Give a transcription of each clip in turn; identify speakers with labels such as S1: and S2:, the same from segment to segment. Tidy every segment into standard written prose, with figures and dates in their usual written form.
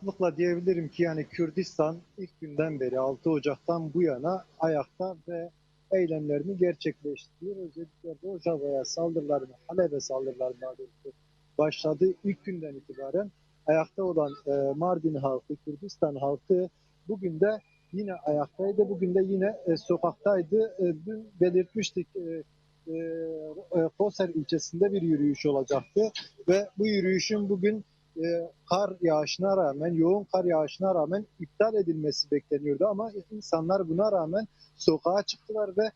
S1: rahatlıkla diyebilirim ki yani Kürdistan ilk günden beri 6 Ocak'tan bu yana ayakta ve eylemlerini gerçekleştiriyor. Özellikle Rojava'ya saldırılarını, Halep'e saldırılarını daha doğrusu başladığı ilk günden itibaren ayakta olan Mardin halkı, Kürdistan halkı bugün de yine ayaktaydı. Bugün de yine sokaktaydı. Dün belirtmiştik Koser ilçesinde bir yürüyüş olacaktı ve bu yürüyüşün bugün kar yağışına rağmen, yoğun kar yağışına rağmen iptal edilmesi bekleniyordu ama insanlar buna rağmen sokağa çıktılar ve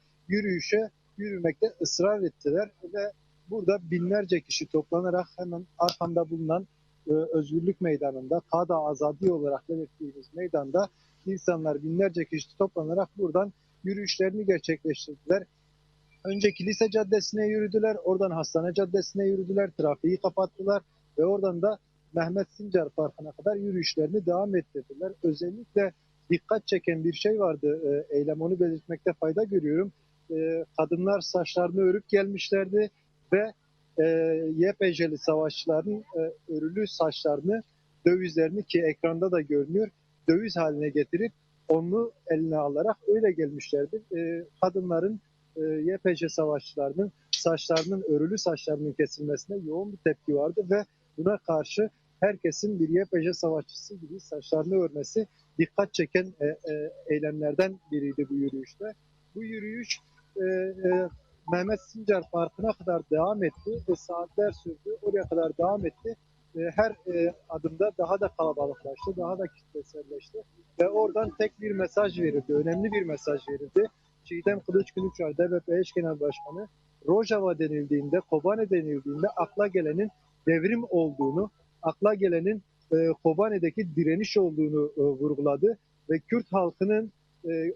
S1: yürümekte ısrar ettiler ve burada binlerce kişi toplanarak hemen arkamda bulunan Özgürlük Meydanı'nda, Kada Azadi olarak belirttiğimiz meydanda insanlar binlerce kişi toplanarak buradan yürüyüşlerini gerçekleştirdiler. Önce Kilise Caddesi'ne yürüdüler, oradan Hastane Caddesi'ne yürüdüler, trafiği kapattılar ve oradan da Mehmet Sincar Parkı'na kadar yürüyüşlerini devam ettirdiler. Özellikle dikkat çeken bir şey vardı, eylem onu belirtmekte fayda görüyorum. Kadınlar saçlarını örüp gelmişlerdi ve e, YPJ'li savaşçıların örülü saçlarını, dövizlerini ki ekranda da görünüyor, döviz haline getirip onu eline alarak öyle gelmişlerdi. Kadınların YPJ savaşçılarının saçlarının, örülü saçlarının kesilmesine yoğun bir tepki vardı ve buna karşı herkesin bir YPJ savaşçısı gibi saçlarını örmesi dikkat çeken eylemlerden biriydi bu yürüyüşte. Bu yürüyüş Mehmet Sincar Parkı'na kadar devam etti ve saatler sürdü. Oraya kadar devam etti. Her adımda daha da kalabalıklaştı, daha da kitleselleşti ve oradan tek bir mesaj verildi, önemli bir mesaj verildi. Çiğdem Kılıç Kılıçdaroğlu DBP eş genel başkanı Rojava denildiğinde, Kobane denildiğinde akla gelenin devrim olduğunu, akla gelenin Kobane'deki direniş olduğunu vurguladı ve Kürt halkının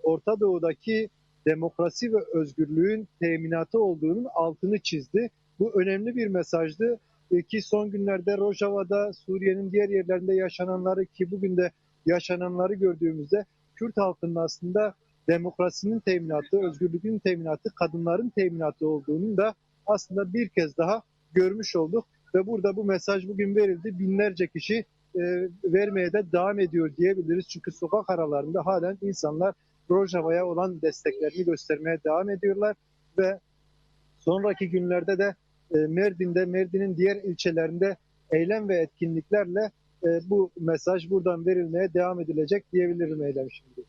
S1: Orta Doğu'daki demokrasi ve özgürlüğün teminatı olduğunun altını çizdi. Bu önemli bir mesajdı ki son günlerde Rojava'da, Suriye'nin diğer yerlerinde yaşananları ki bugün de yaşananları gördüğümüzde Kürt halkının aslında demokrasinin teminatı, özgürlüğün teminatı, kadınların teminatı olduğunu da aslında bir kez daha görmüş olduk. Ve burada bu mesaj bugün verildi. Binlerce kişi vermeye de devam ediyor diyebiliriz. Çünkü sokak aralarında halen insanlar Rojava'ya olan desteklerini göstermeye devam ediyorlar. Ve sonraki günlerde de Mardin'in diğer ilçelerinde eylem ve etkinliklerle bu mesaj buradan verilmeye devam edilecek diyebilirim Eylem şimdi.